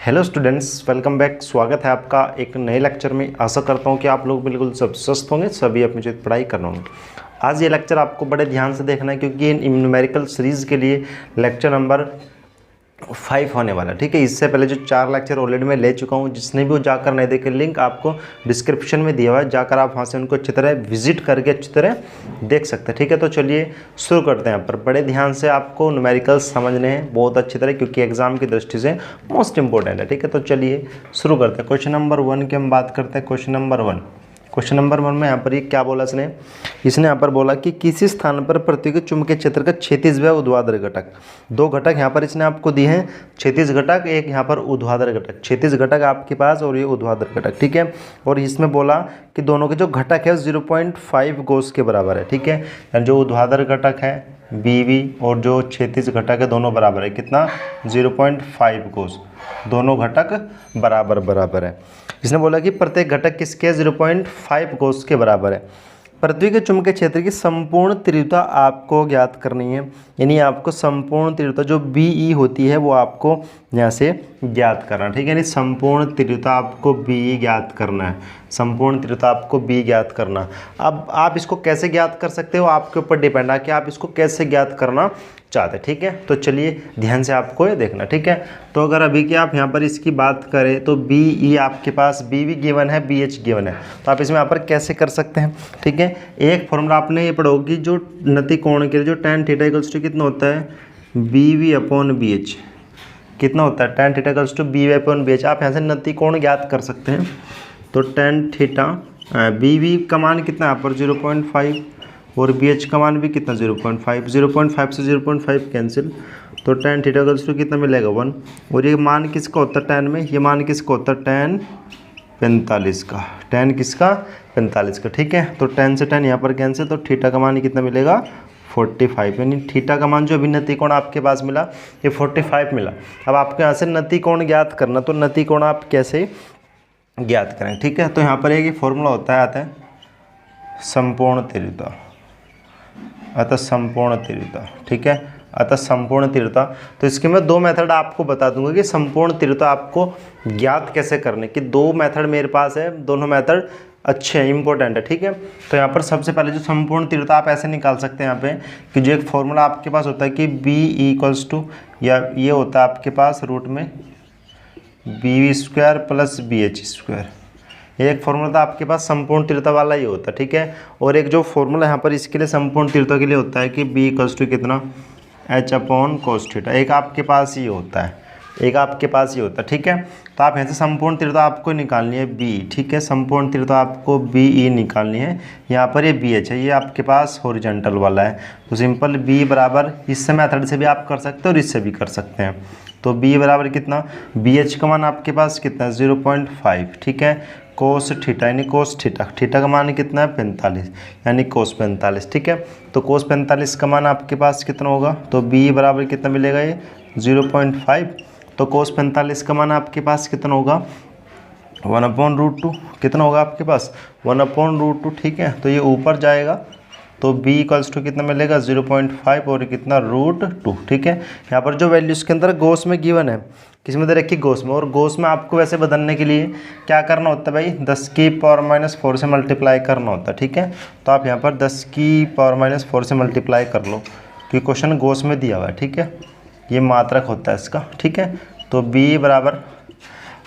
Hello students, welcome back. स्वागत है आपका एक नए लेक्चर में। आशा करता हूं कि आप लोग बिल्कुल सब स्वस्थ होंगे, सभी अपनी जो पढ़ाई कर रहे होंगे। आज ये लेक्चर आपको बड़े ध्यान से देखना है क्योंकि ये न्यूमेरिकल सीरीज़ के लिए लेक्चर नंबर 5 होने वाला है। ठीक है, इससे पहले जो 4 लेक्चर ऑलरेडी मैं ले चुका हूँ, जिसने भी वो जाकर नहीं देखे, लिंक आपको डिस्क्रिप्शन में दिया हुआ है, जाकर आप वहाँ से उनको अच्छी तरह विजिट करके अच्छी तरह देख सकते हैं। ठीक है, तो चलिए शुरू करते हैं। यहाँ पर बड़े ध्यान से आपको न्यूमेरिकल्स समझने हैं बहुत अच्छी तरह, क्योंकि एग्जाम की दृष्टि से मोस्ट इंपॉर्टेंट है। ठीक है, तो चलिए शुरू करते हैं। क्वेश्चन नंबर 1 की हम बात करते हैं। क्वेश्चन नंबर 1 में यहाँ पर ये क्या बोला इसने यहाँ पर बोला कि किसी स्थान पर पृथ्वी के चुंबकीय क्षेत्र का क्षैतिज व ऊर्ध्वाधर घटक, 2 घटक यहाँ पर इसने आपको दिए हैं। क्षैतिज घटक, एक यहाँ पर ऊर्ध्वाधर घटक। क्षैतिज घटक आपके पास और ये ऊर्ध्वाधर घटक। ठीक है, और इसमें बोला कि दोनों के जो घटक है 0.5 गोस के बराबर है। ठीक है, यानी जो ऊर्ध्वाधर घटक है BV और जो क्षैतिज घटक है दोनों बराबर है। कितना? 0.5 गोस। दोनों घटक बराबर है। इसने बोला कि प्रत्येक घटक किसके 0.5 कोस के बराबर है। पृथ्वी के चुंबकीय क्षेत्र की संपूर्ण तीव्रता आपको ज्ञात करनी है, यानी आपको संपूर्ण तीव्रता जो BE होती है वो आपको यहाँ से ज्ञात करना। ठीक है, यानी संपूर्ण तीव्रता आपको BE ज्ञात करना है। संपूर्ण तीव्रता आपको B ज्ञात करना। अब आप इसको कैसे ज्ञात कर सकते हो, आपके ऊपर डिपेंड है कि आप इसको कैसे ज्ञात करना चाहते हैं। ठीक है, तो चलिए ध्यान से आपको ये देखना। ठीक है, तो अगर अभी की आप यहाँ पर इसकी बात करें तो BE आपके पास BV गिवन है, BH गिवन है, तो आप इसमें यहाँ पर कैसे कर सकते हैं। ठीक है, एक फॉर्मूला आपने ये पढ़ोगी जो नति कोण के लिए, जो tan थीटा इक्वल्स टू कितना होता है BV अपॉन BH। कितना होता है tan theta equals to BV upon BH। आप यहाँ से नति कोण ज्ञात कर सकते हैं। तो tan थीटा BV का मान कितना है यहाँ पर 0.5 और BH का मान भी कितना 0.5। 0.5 से 0.5 कैंसिल, तो tan थीटा इक्वल्स टू कितना मिलेगा 1। और ये मान किसका होता है tan में, ये मान किसका होता है tan 45 का। tan किसका? 45 का। ठीक है, तो tan से tan यहाँ पर कैंसिल, तो थीटा का मान कितना मिलेगा 45। यानी थीटा का मान जो अभी नति कोण आपके पास मिला ये 45 मिला। अब आपको यहाँ से नति कोण ज्ञात करना, तो नति कोण आप कैसे ज्ञात करें। ठीक है, तो यहाँ पर एक फॉर्मूला आता है संपूर्ण तीव्रता, अतः संपूर्ण तीव्रता। ठीक है, अतः संपूर्ण तीव्रता। तो इसके मैं 2 मेथड आपको बता दूंगा कि संपूर्ण तीव्रता आपको ज्ञात कैसे करने की। 2 मेथड मेरे पास है, दोनों मेथड अच्छे हैं, इंपॉर्टेंट है। ठीक है, तो यहाँ पर सबसे पहले जो संपूर्ण तीव्रता आप ऐसे निकाल सकते हैं यहाँ पे कि जो एक फॉर्मूला आपके पास होता है कि BE इक्वल्स टू, या ये होता है आपके पास रूट में BV² प्लस BH²। ये एक फॉर्मूला था आपके पास संपूर्ण तीव्रता वाला ही होता है। ठीक है, और एक जो फॉर्मूला यहाँ पर इसके लिए संपूर्ण तीव्रता के लिए होता है कि B इक्वल्स टू कितना H अपॉन कोस थीटा। एक आपके पास ही होता है, एक आपके पास ही होता है। ठीक है, तो आप यहाँ से संपूर्ण तीव्रता आपको निकालनी है B। ठीक है, संपूर्ण तीव्रता आपको BE निकालनी है। यहाँ पर ये BH है, ये आपके पास हॉरिजॉन्टल वाला है, तो सिंपल B बराबर, इससे मेथड से भी आप कर सकते हैं और इससे भी कर सकते हैं। तो B बराबर कितना, BH का मान आपके पास कितना है 0.5। ठीक है, कोस थीटा यानी कोस थीटा, थीटा का मान कितना है 45, यानी कोस 45। ठीक है, तो कोस 45 का मान आपके पास कितना होगा, तो B बराबर कितना मिलेगा ये 0.5। तो कोस 45 का मान आपके पास कितना होगा 1/√2। कितना होगा आपके पास 1/√2। ठीक है, तो ये ऊपर जाएगा, तो B इक्वल्स टू कितना मिलेगा 0.5 और कितना √2। ठीक है, यहाँ पर जो वैल्यू इसके अंदर गोस में गिवन है, किस में दे रखी गोस में, और गोस में आपको वैसे बदलने के लिए क्या करना होता है भाई, 10 की पावर -4 से मल्टीप्लाई करना होता है। ठीक है, तो आप यहाँ पर 10 की पावर -4 से मल्टीप्लाई कर लो, क्योंकि क्वेश्चन गोस में दिया हुआ है। ठीक है, ये मात्रक होता है इसका। ठीक है, तो B बराबर,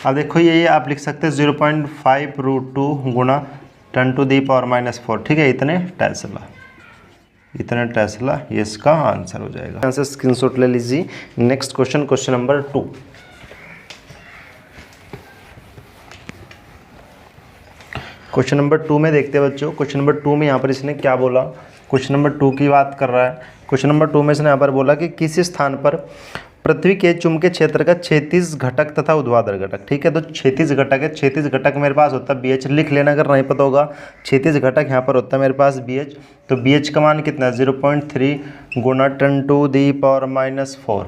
अब देखो ये आप लिख सकते हैं 0.5√2 गुणा 10⁻⁴। ठीक है, इतने टेस्ला, ये इसका आंसर हो जाएगा। यहाँ से स्क्रीनशॉट ले लीजिए। Next question, question number 2। Question number 2 में देखते हैं बच्चों। क्वेश्चन नंबर 2 में यहाँ पर इसने क्या बोला, क्वेश्चन नंबर 2 की बात कर रहा है। क्वेश्चन नंबर 2 में इसने यहाँ पर बोला कि किसी स्थान पर पृथ्वी के चुंबकीय क्षेत्र का क्षैतिज घटक तथा ऊर्ध्वाधर घटक। ठीक है, तो क्षैतिज घटक है, क्षैतिज घटक मेरे पास होता है BH। लिख लेना अगर नहीं पता होगा। क्षैतिज घटक यहाँ पर होता है मेरे पास BH, तो BH का मान कितना है 0.3 गुणा 10⁻⁴,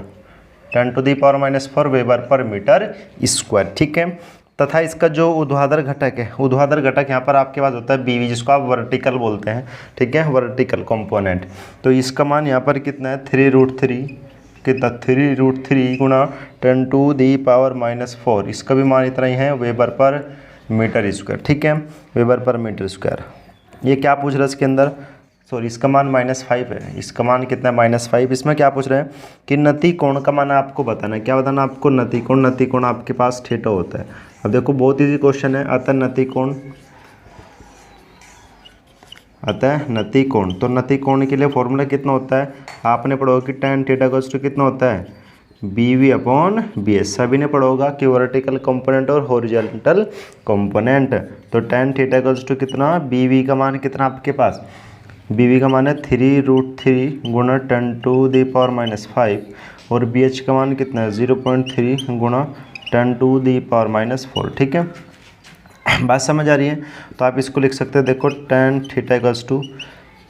10⁻⁴ वेबर पर मीटर स्क्वायर। ठीक है, तथा इसका जो ऊर्ध्वाधर घटक है, ऊर्ध्वाधर घटक यहाँ पर आपके पास होता है BV, जिसको आप वर्टिकल बोलते हैं। ठीक है, वर्टिकल कंपोनेंट, तो इसका मान यहाँ पर कितना है 3√3 कितना 3√3 गुणा 10⁻⁻⁴, इसका भी मान इतना ही है वेबर पर मीटर स्क्वायर। ठीक है, वेबर पर मीटर स्क्वायर। ये क्या पूछ रहा है इसके अंदर, सॉरी इसका मान -5 है, इसका मान कितना है -5। इसमें क्या पूछ रहे हैं कि नति कोण का मान आपको बताना है। क्या बताना आपको, नति कोण। नति कोण आपके पास थीटा होता है। अब देखो बहुत ईजी क्वेश्चन है। अतः नति कोण, अतः नति कोण, तो नति कोण के लिए फॉर्मूला कितना होता है, आपने पढ़ा होगा कि tan थीटा कितना होता है, BV/BS। सभी ने पढ़ा होगा कि वर्टिकल कंपोनेंट और हॉरिजॉन्टल कंपोनेंट। तो tan थीटा कितना, BV का मान कितना आपके पास, BV का मान है 3√3 गुणा 10⁻⁻5 और BH का मान कितना है 0.3 गुणा 10⁻⁻4। ठीक है, बात समझ आ रही है। तो आप इसको लिख सकते हैं, देखो tan थीटा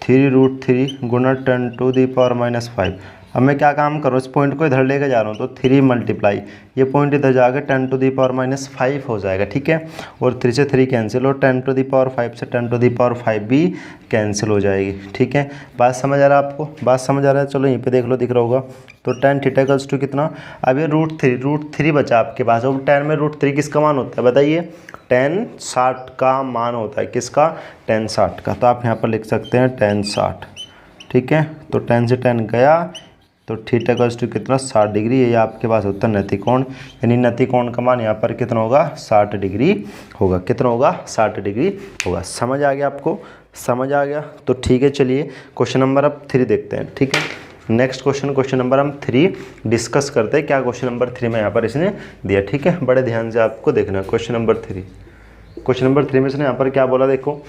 3√3 गुणा 10⁻⁻5। अब मैं क्या काम करूँ, इस पॉइंट को इधर लेके जा रहा हूँ, तो 3 मल्टीप्लाई, ये पॉइंट इधर जाकर 10⁻⁻5 हो जाएगा। ठीक है, और 3 से 3 कैंसिल और 10⁻5 से 10⁻5 भी कैंसिल हो जाएगी। ठीक है, बात समझ आ रहा है आपको, बात समझ आ रहा है। चलो यहीं पे देख लो, दिख रहा होगा। तो tan थीटा कितना, अब ये √3 बचा आपके पास। और tan में √3 किसका मान होता है बताइए, tan 60 का मान होता है। किसका, tan 60 का। तो आप यहाँ पर लिख सकते हैं tan 60। ठीक है, तो tan से tan गया, तो थीटा कितना 60 डिग्री। ये आपके पास होता है नति कोण, यानी नति कोण का मान यहाँ पर कितना होगा, 60 डिग्री होगा। कितना होगा, 60 डिग्री होगा। समझ आ गया आपको, समझ आ गया। तो ठीक है, चलिए क्वेश्चन नंबर अब 3 देखते हैं। ठीक है, नेक्स्ट क्वेश्चन नंबर हम 3 डिस्कस करते हैं। क्या क्वेश्चन नंबर 3 में यहाँ पर इसने दिया। ठीक है, बड़े ध्यान से आपको देखना है। क्वेश्चन नंबर 3 में इसने यहाँ पर क्या बोला, देखो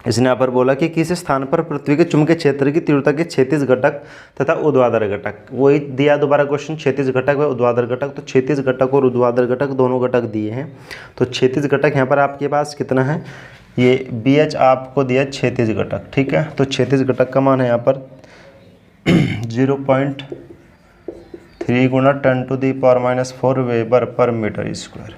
इसने यहाँ पर बोला कि किसी स्थान पर पृथ्वी के चुंबकीय क्षेत्र की तीव्रता के क्षैतिज घटक तथा ऊर्ध्वाधर घटक, वही दिया दोबारा क्वेश्चन, क्षैतिज घटक व ऊर्ध्वाधर घटक। तो क्षैतिज घटक और ऊर्ध्वाधर घटक दोनों घटक दिए हैं। तो क्षैतिज घटक यहाँ पर आपके पास कितना है, ये BH आपको दिया क्षैतिज घटक। ठीक है, तो क्षैतिज घटक का मान है यहाँ पर 0.3 गुणा 10⁻⁻4 वेबर पर मीटर स्क्वायर।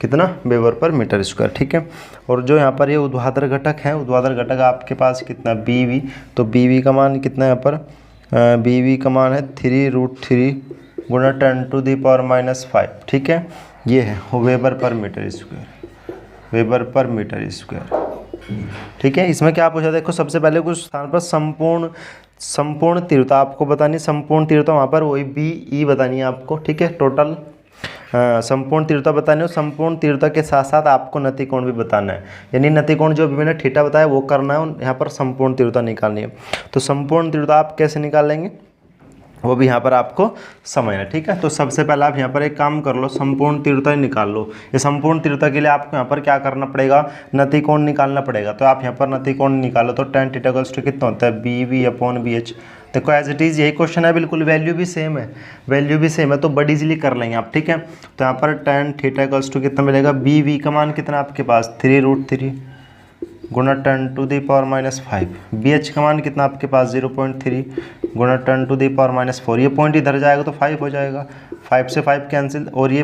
कितना, वेबर पर मीटर स्क्वायर। ठीक है, और जो यहाँ पर ये ऊर्ध्वाधर घटक है, ऊर्ध्वाधर घटक आपके पास कितना, BV। तो BV का मान कितना है यहाँ पर, BV का मान है 3√3 गुणा 10⁻�5। ठीक है, ये है weber per metre square, weber per metre square. ठीक है, इसमें क्या पूछा, देखो सबसे पहले कुछ स्थान पर संपूर्ण तीव्रता आपको बतानी। संपूर्ण तीव्रता वहाँ पर वही BE बतानी है आपको। ठीक है, टोटल संपूर्ण तीव्रता बतानी है। संपूर्ण तीव्रता के साथ साथ आपको नति कोण भी बताना है, यानी नति कोण जो भी मैंने थीटा बताया वो करना है, यहाँ पर संपूर्ण तीव्रता निकालनी है। तो संपूर्ण तीव्रता आप कैसे निकालेंगे वो भी यहाँ पर आपको समझना है। ठीक है, तो सबसे पहले आप यहाँ पर एक काम कर लो, संपूर्ण तीव्रता निकाल लो। ये संपूर्ण तीव्रता के लिए आपको यहाँ पर क्या करना पड़ेगा, नति कोण निकालना पड़ेगा। तो आप यहाँ पर नति कोण निकालो, तो tan थीटा कितना होता है, BV/BH। देखो एज इट इज़ यही क्वेश्चन है, बिल्कुल वैल्यू भी सेम है, वैल्यू भी सेम है, तो बड़ी इजीली कर लेंगे आप। ठीक है, तो यहाँ पर tan थीटा कितना मिलेगा, BV का मान कितना आपके पास 3√3 गुणा 10⁻⁻5। BH का मान कितना आपके पास 0.3 गुणा 10⁻⁻4। ये पॉइंट इधर जाएगा तो 5 हो जाएगा, 5 से 5 कैंसिल और ये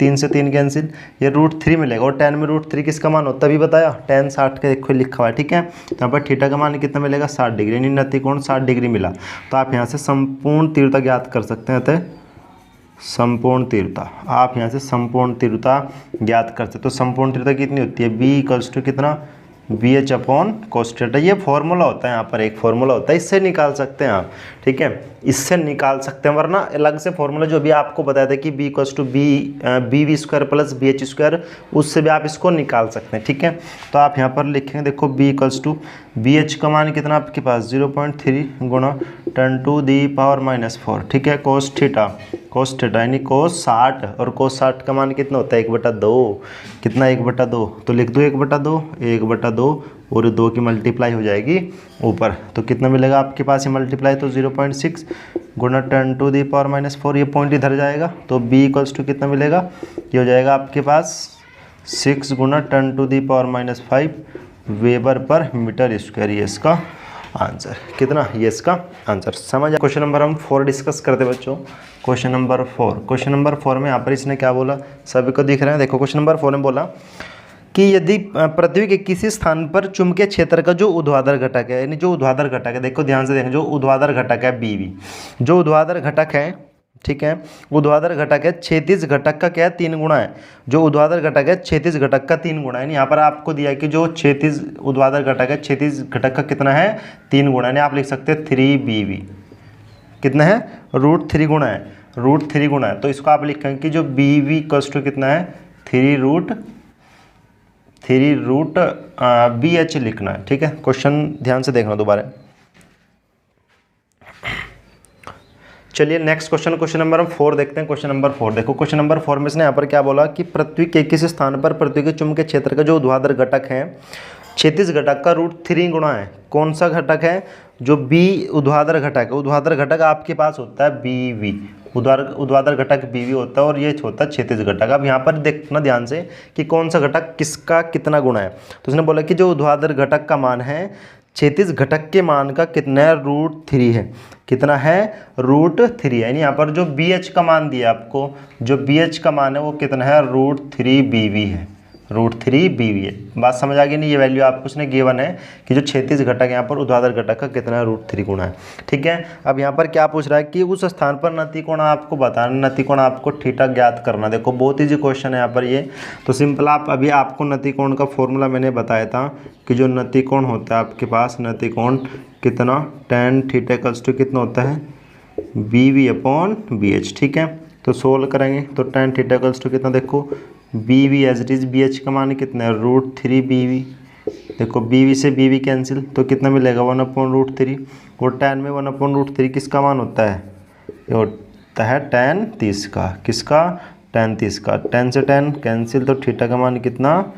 3 से 3 कैंसिल, ये √3 मिलेगा। और tan में √3 किसका मान होता है अभी बताया, tan 60 का देखो लिखा हुआ है। ठीक है, यहाँ पर थीटा का मान कितना मिलेगा 60 डिग्री, यानी नति कोण 60 डिग्री मिला। तो आप यहाँ से संपूर्ण तीव्रता ज्ञात कर सकते हैं। अतः संपूर्ण तीव्रता, आप यहाँ से संपूर्ण तीव्रता ज्ञात कर सकते। तो संपूर्ण तीव्रता कितनी होती है, B = कितना, BH/cos थीटा। ये फॉर्मूला होता है, यहाँ पर एक फॉर्मूला होता है, इससे निकाल सकते हैं आप। ठीक है, इससे निकाल सकते हैं, वरना अलग से फॉर्मूला जो भी आपको बताया था कि B = BV² + BH², उससे भी आप इसको निकाल सकते हैं। ठीक है, तो आप यहाँ पर लिखेंगे, देखो B = BH का मान कितना आपके पास 0.3 गुणा 10⁻⁻4। ठीक है, cos थीटा यानी cos 60, और cos 60 का मान कितना होता है 1/2। कितना 1/2, तो लिख दो 1/2 और 2 की मल्टीप्लाई हो जाएगी ऊपर, तो कितना मिलेगा आपके पास ये मल्टीप्लाई, तो 0.6 गुणा 10⁻⁻4। ये पॉइंट इधर जाएगा, तो B = कितना मिलेगा, ये हो जाएगा आपके पास 6 गुणा 10⁻⁻5 वेबर पर मीटर स्क्वायर। ये इसका आंसर कितना, ये इसका आंसर। समझ। क्वेश्चन नंबर हम 4 डिस्कस करते बच्चों। क्वेश्चन नंबर 4 में यहाँ पर इसने क्या बोला, सभी को दिख रहा है। देखो क्वेश्चन नंबर 4 में बोला कि यदि पृथ्वी के किसी स्थान पर चुंबकीय क्षेत्र का जो ऊर्ध्वाधर घटक है, यानी जो ऊर्ध्वाधर घटक है, देखो ध्यान से देखें, जो ऊर्ध्वाधर घटक है बीवी, जो ऊर्ध्वाधर घटक है, ठीक है, ऊर्ध्वाधर घटक है क्षैतिज घटक का क्या है 3 गुना है। जो ऊर्ध्वाधर घटक है क्षैतिज घटक का 3 गुना है। यहाँ पर आपको दिया है कि जो क्षैतिज ऊर्ध्वाधर घटक है क्षैतिज घटक का कितना है 3 गुना, यानी आप लिख सकते हैं 3BV कितना है √3 गुना है, √3 गुना है। तो इसको आप लिखेंगे कि जो BV कॉस्ट कितना है 3√BH लिखना है, ठीक है। क्वेश्चन ध्यान से देखना दोबारा। चलिए नेक्स्ट क्वेश्चन नंबर 4 देखते हैं। क्वेश्चन नंबर 4 देखो, क्वेश्चन नंबर 4 में इसने यहाँ पर क्या बोला कि पृथ्वी के किसी स्थान पर पृथ्वी के चुंबकीय क्षेत्र का जो ऊर्ध्वाधर घटक है क्षैतिज घटक का √3 गुना है। कौन सा घटक है? जो B ऊर्ध्वाधर घटक है। ऊर्ध्वाधर घटक आपके पास होता है BV, ऊर्ध्वाधर घटक BV होता है और ये होता है क्षैतिज घटक। अब यहाँ पर देखना ध्यान से कि कौन सा घटक किसका कितना गुना है। तो उसने बोला कि जो ऊर्ध्वाधर घटक का मान है क्षैतिज घटक के मान का कितना है √3 है। कितना है √3 है, यानी यहाँ पर जो BH का मान दिया आपको, जो BH का मान है वो कितना है √3BV है, √3BV है। बात समझ आ गई नहीं? ये वैल्यू आपको उसने गिवन है कि जो क्षैतिज घटक है यहाँ पर ऊर्ध्वाधर घटक का कितना है √3 गुना है, ठीक है। अब यहाँ पर क्या पूछ रहा है कि उस स्थान पर नतिकोण आपको बताना, नतिकोण आपको थीटा ज्ञात करना। देखो बहुत ईजी क्वेश्चन है यहाँ पर ये। तो सिंपल आप अभी आपको नतिकोण का फॉर्मूला मैंने बताया था कि जो नतिकोण होता है आपके पास, नतिकोण कितना tan θ = कितना होता है BV/BH, ठीक है। तो सोल्व करेंगे तो tan θ = कितना, देखो BV as it is, BH का मान कितना है √3BV। देखो BV से BV कैंसिल तो कितना मिलेगा 1/√3, और tan में 1/√3 किसका मान होता है? ये होता है tan 30 का। किसका? tan 30 का। tan से tan कैंसिल तो थीटा का मान कितना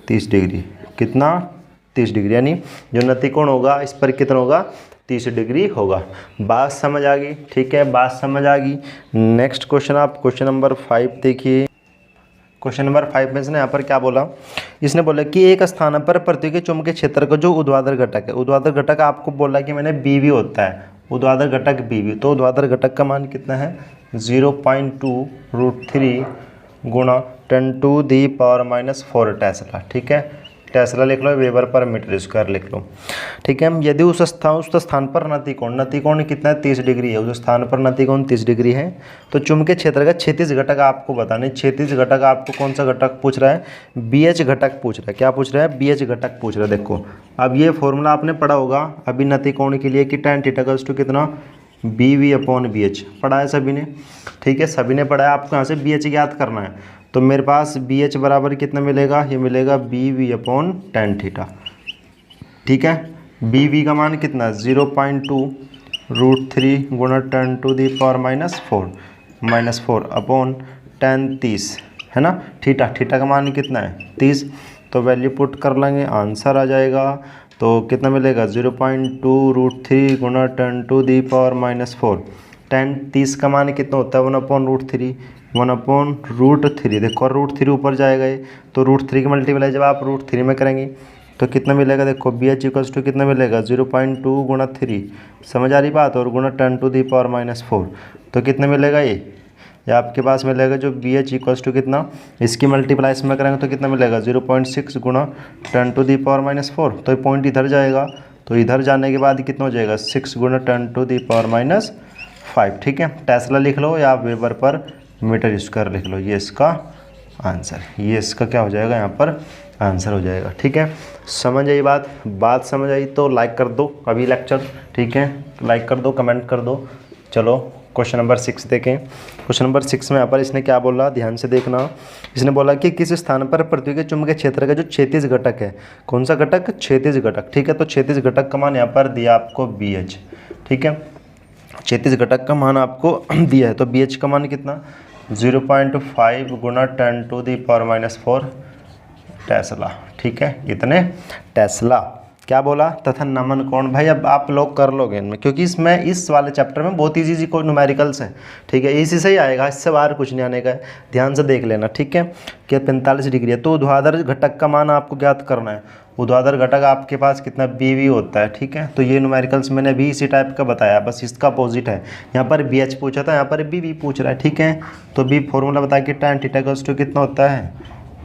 30 डिग्री, कितना 30 डिग्री, यानी जो नतिकोण होगा इस पर कितना होगा 30 डिग्री होगा। बात समझ आ गई, ठीक है, बात समझ आ गई। नेक्स्ट क्वेश्चन आप क्वेश्चन नंबर 5 देखिए। क्वेश्चन नंबर 5 में इसने यहाँ पर क्या बोला, इसने बोला कि एक स्थान पर पृथ्वी के चुंबकीय क्षेत्र का जो ऊर्ध्वाधर घटक है, ऊर्ध्वाधर घटक आपको बोला कि मैंने BV होता है, ऊर्ध्वाधर घटक BV। तो ऊर्ध्वाधर घटक का मान कितना है 0.2 √3 गुणा 10⁻⁴ टेस्ला, ठीक है। टेस्ला लिख लो, वेबर पर मीटर स्क्वायर लिख लो, ठीक है। यदि उस स्थान पर नतिकोण कितना है 30 डिग्री है, उस स्थान पर नतिकोण 30 डिग्री है, तो चुंबकीय क्षेत्र का क्षैतिज घटक आपको बताना है। क्षैतिज घटक आपको कौन सा घटक पूछ रहा है? BH घटक पूछ रहा है। क्या पूछ रहा है? BH घटक पूछ रहा है। देखो अब ये फॉर्मूला आपने पढ़ा होगा अभी नतिकोण के लिए कि tan θ = कितना BV/BH, पढ़ा है सभी ने, ठीक है, सभी ने पढ़ा है। आपको यहाँ से BH ज्ञात करना है। तो मेरे पास BH बराबर कितना मिलेगा? ये मिलेगा BV/tan θ, ठीक है। BV का मान कितना 0.2 √3 गुणा 10⁻⁴/tan 30 है ना। थीटा का मान कितना है 30, तो वैल्यू पुट कर लेंगे, आंसर आ जाएगा। तो कितना मिलेगा 0.2 √3 गुणा 10⁻⁴। tan 30 का मान कितना होता है 1/√3, 1/√3। देखो √3 ऊपर जाएगा ये, तो √3 की मल्टीप्लाई जब आप √3 में करेंगे तो कितना मिलेगा? देखो BH = कितना मिलेगा 0.2 गुणा 3, समझ आ रही बात, और गुणा 10⁻⁴। तो कितना मिलेगा ये आपके पास मिलेगा जो BH = कितना, इसकी मल्टीप्लाई इसमें करेंगे तो कितना मिलेगा 0.6 गुणा 10⁻⁴। तो ये पॉइंट इधर जाएगा, तो इधर जाने के बाद कितना हो जाएगा 6 गुणा 10⁻⁵, ठीक है। टेस्ला लिख लो या वेबर पर मीटर स्क्वायर लिख लो, ये इसका आंसर, ये इसका क्या हो जाएगा यहाँ पर आंसर हो जाएगा, ठीक है। समझ आई बात समझ आई तो लाइक कर दो अभी लेक्चर, ठीक है, लाइक कर दो, कमेंट कर दो। चलो क्वेश्चन नंबर 6 देखें। क्वेश्चन नंबर 6 में यहाँ पर इसने क्या बोला, ध्यान से देखना। इसने बोला कि किस स्थान पर पृथ्वी के चुंबकीय क्षेत्र का जो क्षैतिज घटक है, कौन सा घटक? क्षैतिज घटक, ठीक है। तो क्षैतिज घटक का मान यहाँ पर दिया आपको BH, ठीक है। क्षैतिज घटक का मान आपको दिया है, तो BH का मान कितना 0.5 गुणा 10⁻⁴ टेस्ला, ठीक है। इतने टेस्ला। क्या बोला? तथा नमन कोण। भाई अब आप लोग कर लोगे इनमें, क्योंकि इसमें इस वाले चैप्टर में बहुत ईजी कोई न्यूमेरिकल्स है, ठीक है, इसी से ही आएगा, इससे बाहर कुछ नहीं आने का है। ध्यान से देख लेना, ठीक है। कि 45 डिग्री है, तो ऊर्ध्वाधर घटक का मान आपको ज्ञात करना है। ऊर्ध्वाधर घटक आपके पास कितना BV होता है, ठीक है। तो ये न्यूमेरिकल्स मैंने भी इसी टाइप का बताया, बस इसका अपोजिट है। यहाँ पर BH पूछा था, यहाँ पर BV पूछ रहा है, ठीक है। तो B फॉर्मूला बता कि tan θ = कितना होता है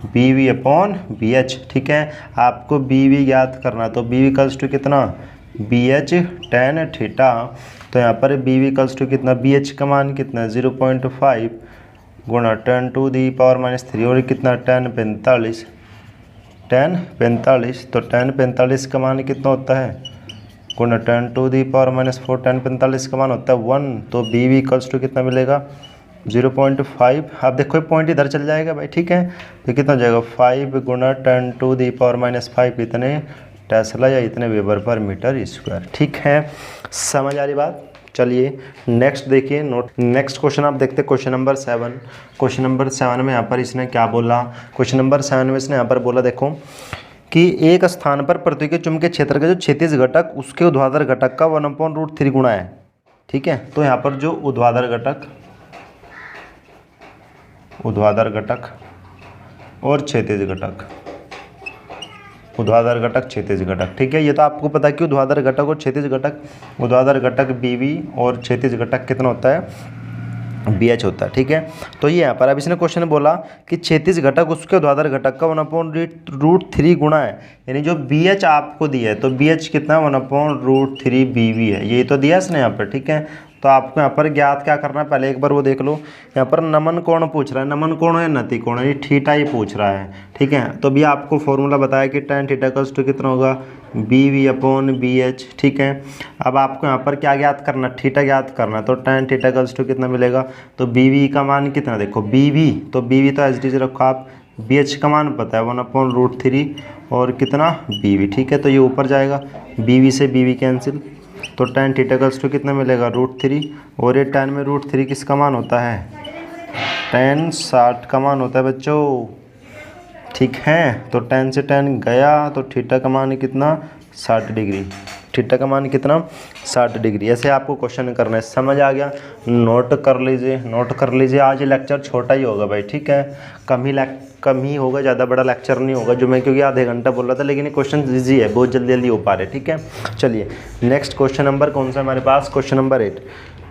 B V upon B H. ठीक है, आपको बी वी ज्ञात करना, तो बी वी इक्वल्स टू कितना, बी एच टेन थीटा। तो यहाँ पर बी वी इक्वल्स टू कितना, बी एच का मान कितना 0.5 गुणा 10 टू दी पावर -3 और कितना 10 45 तो 10 का मान कितना होता है गुणा 10 टू दी पावर -4 10 का मान होता है 1। तो बी वी इक्वल्स टू कितना मिलेगा 0.5। आप देखो ये पॉइंट इधर चल जाएगा भाई। ठीक है, तो कितना हो जाएगा 5 गुणा 10 टू दी पावर -5 इतने टेस्ला या इतने वेबर पर मीटर स्क्वायर। ठीक है, समझ आ रही बात। चलिए नेक्स्ट देखिए नोट। नेक्स्ट क्वेश्चन आप देखते हैं क्वेश्चन नंबर 7। क्वेश्चन नंबर 7 में यहाँ पर इसने क्या बोला, क्वेश्चन नंबर 7 में इसने यहाँ पर बोला देखो कि एक स्थान पर पृथ्वी के चुंबकीय क्षेत्र का जो क्षैतिज घटक उसके ऊर्ध्वाधर घटक का 1/√3 गुणा है। ठीक है, तो यहाँ पर जो ऊर्ध्वाधर घटक और क्षैतिज घटक, ऊर्ध्वाधर घटक क्षैतिज घटक। ठीक है, ये तो आपको पता है कि ऊर्ध्वाधर घटक और क्षैतिज घटक, ऊर्ध्वाधर घटक BV और क्षैतिज घटक कितना होता है BH होता है। ठीक है, तो ये यहाँ पर अब इसने क्वेश्चन बोला कि क्षैतिज घटक उसके ऊर्ध्वाधर घटक का 1/√3 गुणा है, यानी जो BH आपको दिया है तो BH कितना 1/√3 BV है, ये तो दिया इसने यहाँ पर। ठीक है, तो आपको यहाँ पर ज्ञात क्या करना है, पहले एक बार वो देख लो। यहाँ पर नमन कोण पूछ रहा है, नमन कोण है नति कोण है, ये थीटा ही पूछ रहा है। ठीक है, तो भी आपको फॉर्मूला बताया कि tan थीटा इक्वल्स टू कितना होगा BV अपॉन BH। ठीक है, अब आपको यहाँ पर क्या ज्ञात करना, थीटा ज्ञात करना, तो tan थीटा इक्वल्स टू कितना मिलेगा, तो BV का मान कितना, देखो BV तो एज डी रखो आप, BH का मान पता है 1/√3 और कितना BV। ठीक है, तो ये ऊपर जाएगा, BV से BV कैंसिल, तो tan थीटा इक्वल्स टू कितना मिलेगा √3 और ये tan में √3 किसका मान होता है, tan 60 का मान होता है बच्चों। ठीक है, तो tan से tan गया तो थीटा का मान कितना 60 डिग्री, थीटा का मान कितना 60 डिग्री। ऐसे आपको क्वेश्चन करना है, समझ आ गया, नोट कर लीजिए। आज लेक्चर छोटा ही होगा भाई। ठीक है, कम ही होगा, ज़्यादा बड़ा लेक्चर नहीं होगा, जो मैं क्योंकि आधे घंटा बोल रहा था, लेकिन ये क्वेश्चन ईजी है, बहुत जल्दी हो पा रहे। ठीक है, चलिए नेक्स्ट क्वेश्चन नंबर कौन सा हमारे पास, क्वेश्चन नंबर 8।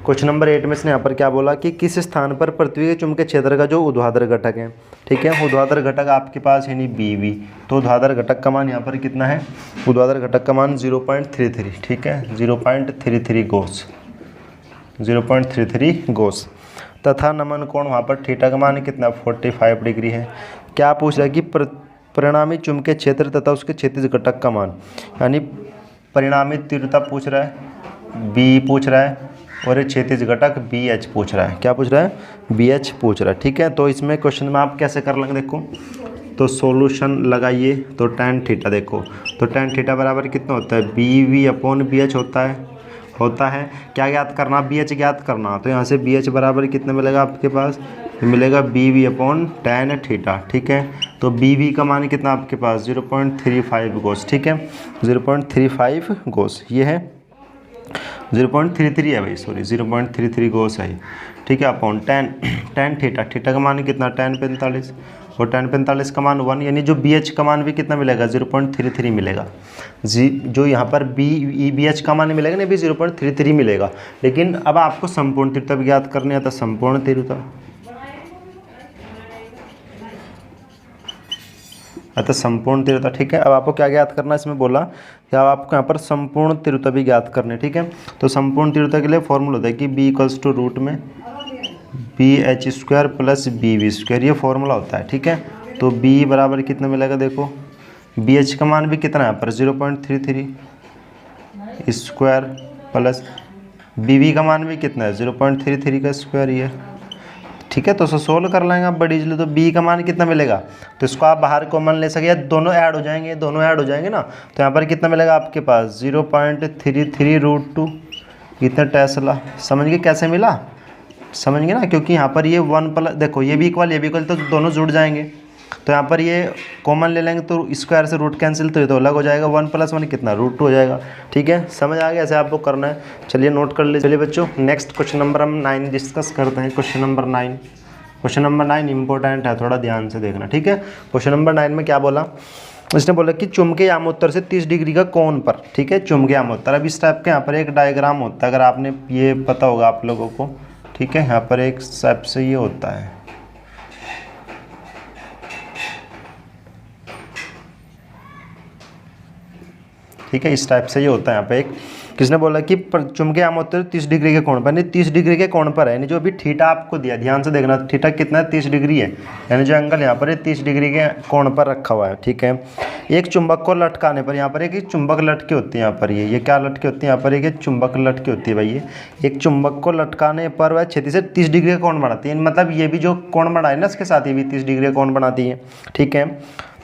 क्वेश्चन नंबर 8 में इसने यहाँ पर क्या बोला कि किस स्थान पर पृथ्वी के चुंबकीय क्षेत्र का जो ऊर्ध्वाधर घटक है। ठीक है, ऊर्ध्वाधर घटक आपके पास है नहीं BV, तो ऊर्ध्वाधर घटक का मान यहाँ पर कितना है, ऊर्ध्वाधर घटक का मान 0.33। ठीक है, 0.33 गोस तथा नमन कोण वहाँ पर थीटा का मान कितना 45 डिग्री है। क्या पूछ रहा है कि परिणामी चुंबकीय क्षेत्र तथा उसके क्षैतिज घटक का मान, यानी परिणामी तीव्रता पूछ रहा है, B पूछ रहा है और ये क्षैतिज घटक BH पूछ रहा है। क्या पूछ रहा है, BH पूछ रहा है। ठीक है, तो इसमें क्वेश्चन में आप कैसे कर लेंगे, देखो तो सॉल्यूशन लगाइए, तो tan थीटा देखो, तो tan थीटा बराबर कितना होता है BV अपॉन BH होता है। क्या ज्ञात करना, BH ज्ञात करना, तो यहाँ से BH बराबर कितना मिलेगा आपके पास, मिलेगा BV अपॉन tan थीटा। ठीक है, तो BV का मान कितना आपके पास 0.35 गोस। ठीक है, 0.35 गोस ये है, 0.33 है भाई, सॉरी 0.33 गोस है। ठीक है, अपॉन tan थीटा का मान कितना tan 45 और tan 45 का मान 1, यानी जो BH का मान भी कितना मिलेगा 0.33 मिलेगा। जो यहाँ पर BH का मान मिलेगा ना भी 0.33 मिलेगा। लेकिन अब आपको संपूर्ण तीव्रता भी ज्ञात करनी है, तो संपूर्ण तीव्रता संपूर्ण तीव्रता। ठीक है, अब आपको क्या ज्ञात करना है, इसमें बोला कि अब आपको यहाँ पर संपूर्ण तीव्रता भी ज्ञात करनी है। ठीक है, तो संपूर्ण तीव्रता के लिए फॉर्मूला होता है कि B इक्वल्स टू रूट में BH² प्लस BV², ये फॉर्मूला होता है। ठीक है, तो B बराबर कितना मिलेगा, देखो BH का मान भी कितना है यहाँ पर 0.33 स्क्वायर प्लस BV का मान भी कितना है 0.33 का स्क्वायर ये। ठीक है, तो सोल्व कर लेंगे आप बड़ी इजली, तो B का मान कितना मिलेगा, तो इसको आप बाहर कॉमन ले सके, दोनों ऐड हो जाएंगे ना, तो यहाँ पर कितना मिलेगा आपके पास 0.33√2 कितना टेस्ला। समझ गए कैसे मिला, समझेंगे ना, क्योंकि यहाँ पर ये 1 प्लस, देखो ये भी इक्वल तो दोनों जुड़ जाएंगे, तो यहाँ पर ये कॉमन ले लेंगे तो स्क्वायर से रूट कैंसिल, तो ये तो अलग हो जाएगा, 1 + 1 कितना √2 हो जाएगा। ठीक है, समझ आ गया, ऐसे आपको करना है। चलिए नोट कर लीजिए। चलिए बच्चों नेक्स्ट क्वेश्चन नंबर हम 9 डिस्कस करते हैं। क्वेश्चन नंबर 9 इंपॉर्टेंट है, थोड़ा ध्यान से देखना। ठीक है, क्वेश्चन नंबर 9 में क्या बोला, उसने बोला कि चुंबकीय यामोत्तर से 30 डिग्री का कोण पर, ठीक है, चुंबकीय यामोत्तर। अब इस टाइप के यहाँ पर एक डायग्राम होता है, अगर आपने ये पता होगा आप लोगों को। ठीक है, यहाँ पर एक स्टेप से ये होता है, ठीक है, इस टाइप से ये होता है। यहाँ पे एक किसने बोला कि चुंबकीय आयाम होते हैं 30 डिग्री के कोण पर, नहीं 30 डिग्री के कोण पर है, यानी जो अभी थीटा आपको दिया, ध्यान से देखना, थीटा कितना है 30 डिग्री है, यानी जो एंगल यहाँ पर है 30 डिग्री के कोण पर रखा हुआ है। ठीक है, एक चुंबक को लटकाने पर, यहाँ पर एक चुंबक लटकी होती है, यहाँ पर ये क्या लटकी होती है, यहाँ पर एक चुंबक लटकी होती है भाई। ये एक चुंबक को लटकाने पर वह क्षैतिज से 30 डिग्री का कोण बनाती है, मतलब ये भी जो कोण बना है ना इसके साथ ये भी 30 डिग्री का कोण बनाती है। ठीक है,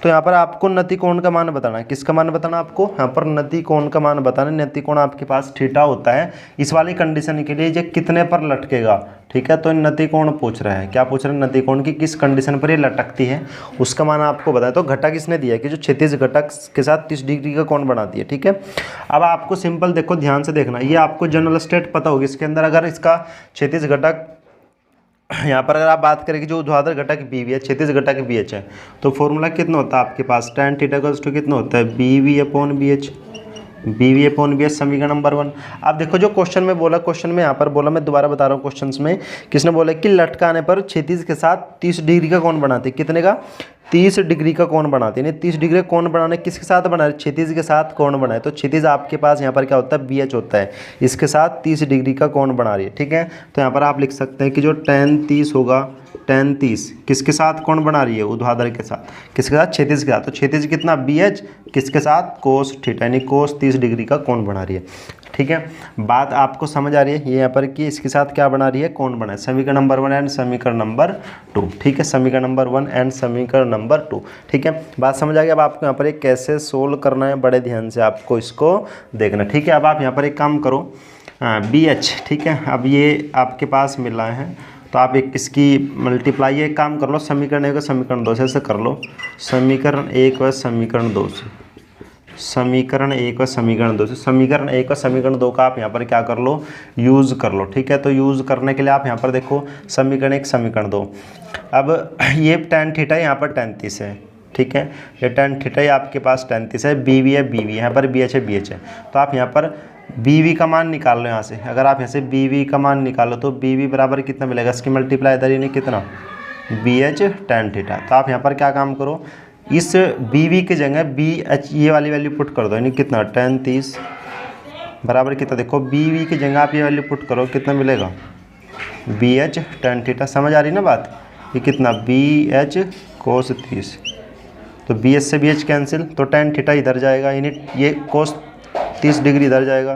तो यहाँ पर आपको नति कोण का मान बताना है, किसका मान बताना आपको, यहाँ पर नति कोण का मान बताना है। नति कोण आपके पास थीटा होता है, इस वाली कंडीशन के लिए ये कितने पर लटकेगा। ठीक है, तो नति कोण पूछ रहा है, क्या पूछ रहे हैं, नति कोण की किस कंडीशन पर ये लटकती है उसका मान आपको बताया। तो घटक इसने दिया है कि जो क्षैतिज घटक के साथ 30 डिग्री का कोण बनाती है। ठीक है, अब आपको सिंपल देखो, ध्यान से देखना, ये आपको जनरल स्टेट पता होगी, इसके अंदर अगर इसका क्षैतिज घटक यहाँ पर अगर आप बात करें कि जो ऊर्ध्वाधर घटक बी वी है, क्षैतिज घटक बी एच है, तो फॉर्मूला कितना होता है आपके पास, tan थीटा इक्वल्स टू कितना होता है, B V upon B H, B V upon B H, समीकरण नंबर 1। अब देखो जो क्वेश्चन में बोला, क्वेश्चन में यहाँ पर बोला, मैं दोबारा बता रहा हूँ, क्वेश्चन में किसने बोला कि लटकाने पर क्षैतिज के साथ 30 डिग्री का कोण बनाती है, कितने का, 30 डिग्री का कोण बनाती है। नहीं 30 डिग्री कोण बनाने किसके साथ बनाए, क्षैतिज के साथ कोण बनाए, तो क्षैतिज आपके पास यहाँ पर क्या होता है, बी एच होता है, इसके साथ 30 डिग्री का कोण बना रही है। ठीक है, तो यहाँ पर आप लिख सकते हैं कि जो tan 30 होगा, tan 30 किसके साथ कोण बना रही है, ऊर्ध्वाधर के साथ, किसके साथ, क्षैतिज के साथ, तो क्षैतिज कितना, बी एच, किसके साथ, कोस थीटा, यानी कोस 30 डिग्री का कोण बना रही है। ठीक है, बात आपको समझ आ रही है, ये यहाँ पर कि इसके साथ क्या बना रही है, कोण बना है। समीकरण नंबर 1 एंड समीकरण नंबर 2। ठीक है, समीकरण नंबर 1 एंड समीकरण नंबर 2। ठीक है, बात समझ आ गई। अब आपको यहाँ पर एक कैसे सोल्व करना है, बड़े ध्यान से आपको इसको देखना। ठीक है, अब आप यहाँ पर एक काम करो, बी एच, ठीक है, अब ये आपके पास मिला है, तो आप एक इसकी मल्टीप्लाई एक काम कर लो, समीकरण 1 और समीकरण 2 से ऐसे कर लो, समीकरण 1 और समीकरण 2 से, समीकरण 1 और समीकरण 2 से, समीकरण 1 और समीकरण 2 का आप यहाँ पर क्या कर लो, यूज़ कर लो। ठीक है, तो यूज़ करने के लिए आप यहाँ पर देखो, समीकरण 1 समीकरण 2, अब ये tan थीटा यहाँ पर tan 30 है। ठीक है, ये tan थीटा आपके पास tan 30 है, बी वी है, बी वी यहाँ पर बी एच है, बी एच है, तो आप यहाँ पर बी वी का मान निकाल लो यहाँ से। अगर आप यहाँ से बी वी का मान निकालो तो बी वी बराबर कितना मिलेगा, इसकी मल्टीप्लाई इधर यानी कितना, बी एच tan थीटा। तो आप यहाँ पर क्या काम करो, इस बी वी की जगह बी एच ये वाली वैल्यू पुट कर दो, यानी कितना, tan 30 बराबर कितना, देखो बी वी की जगह आप ये वैल्यू पुट करो, कितना मिलेगा, बी एच tan थीटा। समझ आ रही ना बात, ये कितना, बी एच कोस 30, तो बी एच से बी एच कैंसिल, तो tan थीटा इधर जाएगा, यानी ये कोस 30 डिग्री इधर जाएगा,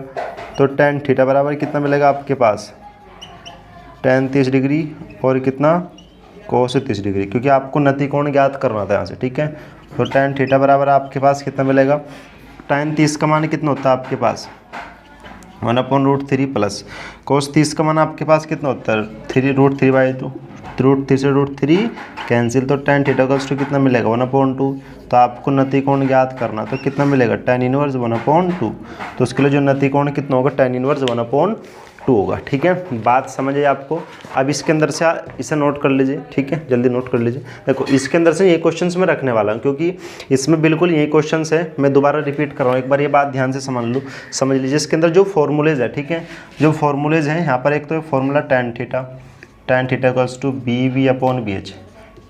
तो tan थीटा बराबर कितना मिलेगा आपके पास, tan 30 डिग्री और कितना, कोस 30 डिग्री, क्योंकि आपको नति कोण ज्ञात करना था यहाँ से। ठीक है, तो tan थीटा बराबर आपके पास कितना मिलेगा, tan 30 का मान कितना होता है आपके पास, 1/√3 प्लस कोस 30 का मान आपके पास कितना होता है, 3√3/2, √3 से √3 कैंसिल, तो tan थीटा का कितना मिलेगा, 1/2। तो आपको नति कोण ज्ञात करना, तो कितना मिलेगा, tan इनवर्स 1/2, तो उसके लिए जो नति कोण कितना होगा, tan इनवर्स 1/2 होगा। ठीक है, बात समझ आई आपको। अब इसके अंदर से इसे नोट कर लीजिए। ठीक है, जल्दी नोट कर लीजिए। देखो इसके अंदर से ये क्वेश्चंस मैं रखने वाला हूँ, क्योंकि इसमें बिल्कुल यही क्वेश्चंस है, मैं दोबारा रिपीट कर रहा हूँ, एक बार ये बात ध्यान से समझ लीजिए। इसके अंदर जो फॉर्मूलेज है, ठीक है, जो फॉर्मूलेज हैं यहाँ पर, एक तो formula tan theta equals to B V upon B H,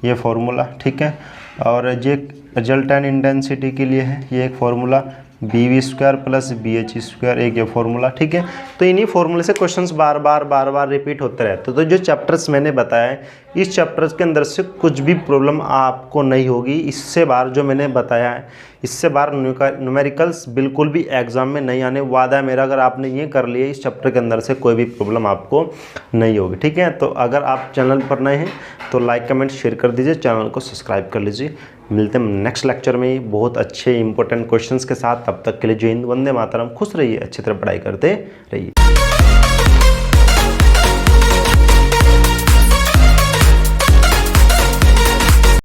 ये फॉर्मूला। ठीक है, और ये रिजल्टेंट इंटेंसिटी के लिए है, ये एक formula, B V square plus B H square, एक ये फार्मूला। ठीक है, तो इन्हीं फार्मूले से क्वेश्चंस बार बार रिपीट होते रहते हैं। तो जो चैप्टर्स मैंने बताया है, इस चैप्टर्स के अंदर से कुछ भी प्रॉब्लम आपको नहीं होगी। इससे बार जो मैंने बताया है, इससे बार न्यूमेरिकल्स बिल्कुल भी एग्जाम में नहीं आने, वादा है मेरा। अगर आपने ये कर लिया, इस चैप्टर के अंदर से कोई भी प्रॉब्लम आपको नहीं होगी। ठीक है, तो अगर आप चैनल पर नए हैं तो लाइक कमेंट शेयर कर दीजिए, चैनल को सब्सक्राइब कर लीजिए। मिलते हैं नेक्स्ट लेक्चर में बहुत अच्छे इंपॉर्टेंट क्वेश्चंस के साथ। तब तक के लिए जय हिंद, वंदे मातरम। खुश रहिए, अच्छी तरह पढ़ाई करते रहिए।